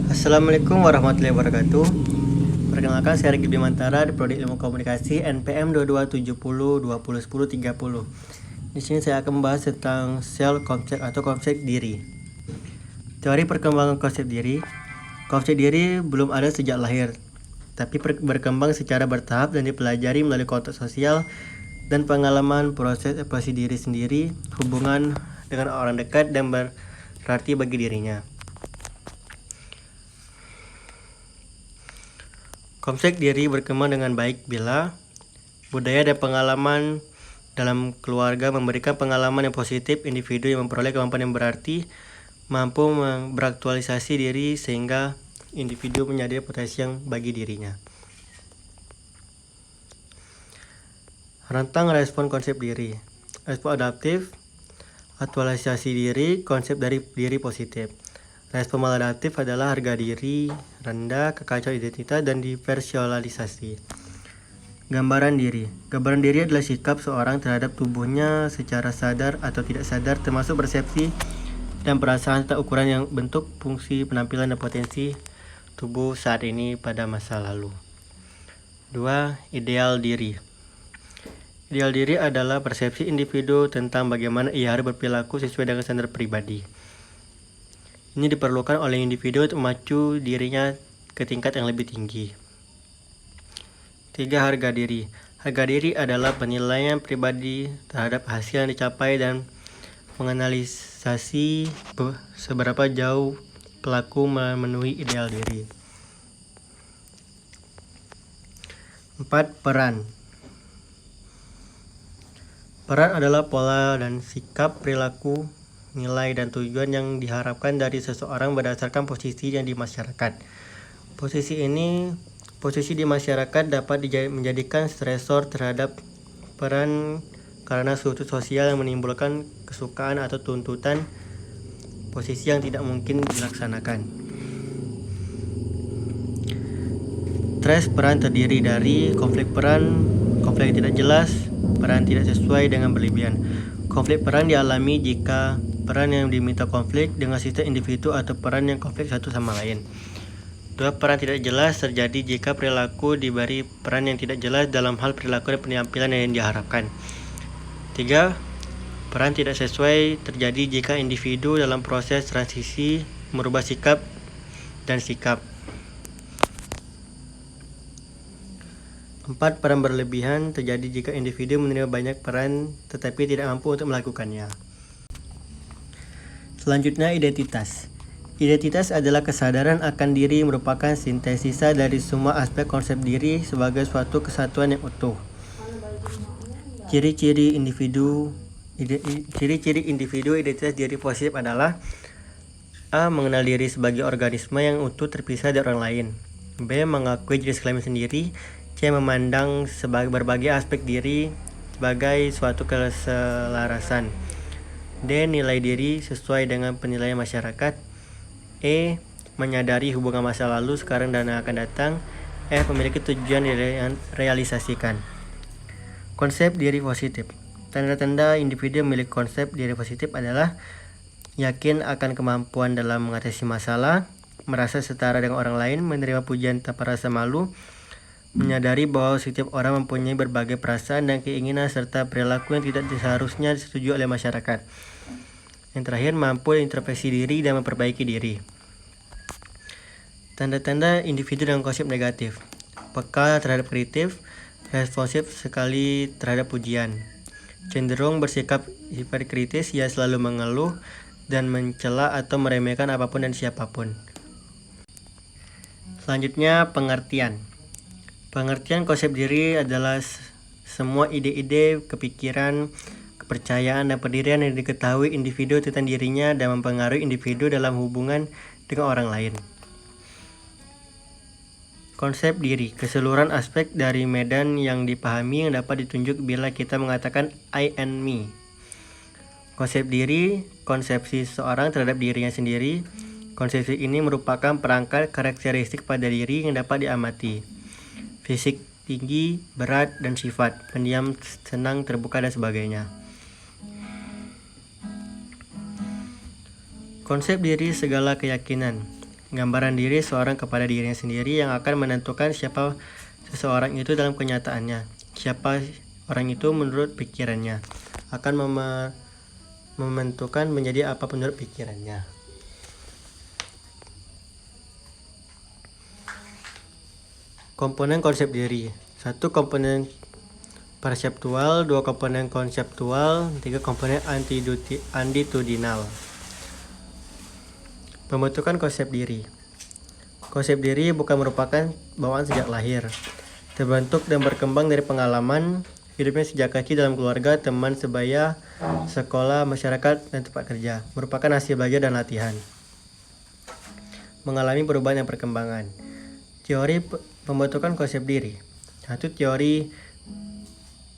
Assalamualaikum warahmatullahi wabarakatuh. Perkenalkan, saya Riki Bimantara di Prodi Ilmu Komunikasi NPM 2270 2010 30. Di sini saya akan membahas tentang self concept atau konsep diri. Teori perkembangan konsep diri. Konsep diri belum ada sejak lahir, tapi berkembang secara bertahap dan dipelajari melalui konteks sosial dan pengalaman proses evaluasi diri sendiri, hubungan dengan orang dekat dan berarti bagi dirinya. Konsep diri berkembang dengan baik bila budaya dan pengalaman dalam keluarga memberikan pengalaman yang positif. Individu yang memperoleh kemampuan yang berarti mampu beraktualisasi diri sehingga individu menyadari potensi yang bagi dirinya. Rentang respon konsep diri. Respon adaptif, aktualisasi diri, konsep dari diri positif. Respon maladaptif adalah harga diri rendah, kekacauan identitas, dan dipersonalisasi. Gambaran diri. Gambaran diri adalah sikap seorang terhadap tubuhnya secara sadar atau tidak sadar, termasuk persepsi dan perasaan serta ukuran yang bentuk, fungsi, penampilan, dan potensi tubuh saat ini pada masa lalu. 2. Ideal diri. Ideal diri adalah persepsi individu tentang bagaimana ia harus berperilaku sesuai dengan standar pribadi. Ini diperlukan oleh individu untuk memacu dirinya ke tingkat yang lebih tinggi. 3. Harga diri. Harga diri adalah penilaian pribadi terhadap hasil yang dicapai dan menganalisasi seberapa jauh pelaku memenuhi ideal diri. 4. Peran. Peran adalah pola dan sikap, perilaku, nilai, dan tujuan yang diharapkan dari seseorang berdasarkan posisi yang di masyarakat. Posisi di masyarakat dapat menjadikan stresor terhadap peran karena suatu sosial yang menimbulkan kesukaan atau tuntutan posisi yang tidak mungkin dilaksanakan. Stres peran terdiri dari konflik peran, konflik yang tidak jelas, peran tidak sesuai dengan berlebihan. Konflik peran dialami jika peran yang diminta konflik dengan sistem individu atau peran yang konflik satu sama lain. 2. Peran tidak jelas terjadi jika perilaku diberi peran yang tidak jelas dalam hal perilaku dan penampilan yang diharapkan. 3. Peran tidak sesuai terjadi jika individu dalam proses transisi merubah sikap dan sikap. 4. Peran berlebihan terjadi jika individu menerima banyak peran tetapi tidak mampu untuk melakukannya. Selanjutnya, identitas. Identitas adalah kesadaran akan diri, merupakan sintesisa dari semua aspek konsep diri sebagai suatu kesatuan yang utuh. Ciri-ciri individu identitas diri positif adalah: A. Mengenal diri sebagai organisme yang utuh terpisah dari orang lain. B. Mengakui jenis kelamin sendiri. C. Memandang berbagai aspek diri sebagai suatu keselarasan. D. Nilai diri sesuai dengan penilaian masyarakat. E. Menyadari hubungan masa lalu, sekarang, dan akan datang. F. Memiliki tujuan direalisasikan. Konsep diri positif. Tanda-tanda individu memiliki konsep diri positif adalah: yakin akan kemampuan dalam mengatasi masalah, merasa setara dengan orang lain, menerima pujian tanpa rasa malu, menyadari bahwa setiap orang mempunyai berbagai perasaan dan keinginan serta perilaku yang tidak seharusnya disetujui oleh masyarakat. Yang terakhir, mampu introspeksi diri dan memperbaiki diri. Tanda-tanda individu dengan konsep negatif: peka terhadap kritik, responsif sekali terhadap pujian, cenderung bersikap hiperkritis, ia selalu mengeluh dan mencela atau meremehkan apapun dan siapapun. Selanjutnya, pengertian. Pengertian konsep diri adalah semua ide-ide, kepikiran, kepercayaan, dan pendirian yang diketahui individu tentang dirinya dan mempengaruhi individu dalam hubungan dengan orang lain. Konsep diri, keseluruhan aspek dari medan yang dipahami yang dapat ditunjuk bila kita mengatakan I and me. Konsep diri, konsepsi seorang terhadap dirinya sendiri. Konsepsi ini merupakan perangkat karakteristik pada diri yang dapat diamati: fisik tinggi, berat, dan sifat, pendiam, senang, terbuka, dan sebagainya. Konsep diri segala keyakinan. gambaran diri seorang kepada dirinya sendiri yang akan menentukan siapa seseorang itu dalam kenyataannya. Siapa orang itu menurut pikirannya akan menentukan menjadi apa menurut pikirannya. Komponen konsep diri. 1 komponen perseptual, 2 komponen konseptual, 3 komponen attitudinal. Pembentukan konsep diri. Konsep diri bukan merupakan bawaan sejak lahir. Terbentuk dan berkembang dari pengalaman hidupnya sejak kecil dalam keluarga, teman sebaya, sekolah, masyarakat, dan tempat kerja. Merupakan hasil belajar dan latihan. Mengalami perubahan dan perkembangan. Teori pembentukan konsep diri. 1. Teori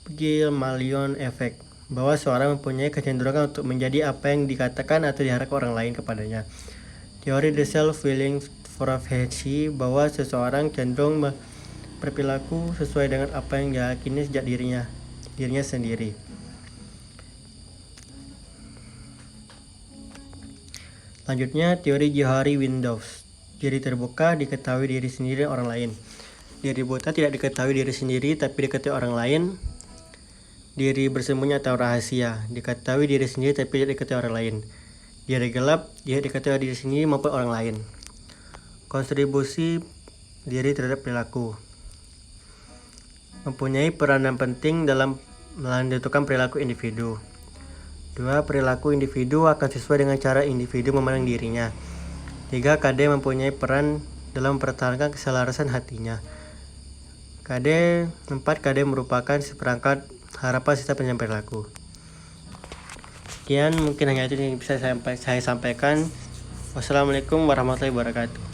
Pygmalion Effect, bahwa seorang mempunyai kecenderungan untuk menjadi apa yang dikatakan atau diharapkan orang lain kepadanya. Teori The Self-Fulfilling Prophecy, bahwa seseorang cenderung berperilaku sesuai dengan apa yang diyakini sejak dirinya sendiri. Lanjutnya, teori Johari Windows. Diri terbuka, diketahui diri sendiri dan orang lain. Diri buta tidak diketahui diri sendiri tapi diketahui orang lain. Diri bersembunyi atau rahasia, diketahui diri sendiri tapi tidak diketahui orang lain. Diri gelap, dia diketahui diri sendiri maupun orang lain. Kontribusi diri terhadap perilaku. Mempunyai peranan penting dalam menentukan perilaku individu. 2. Perilaku individu akan sesuai dengan cara individu memandang dirinya. 3. KD mempunyai peran dalam mempertahankan keselarasan hatinya. 4. KD merupakan seperangkat harapan serta penyampaian perilaku. Sekian, mungkin hanya itu yang bisa saya sampaikan. Wassalamualaikum warahmatullahi wabarakatuh.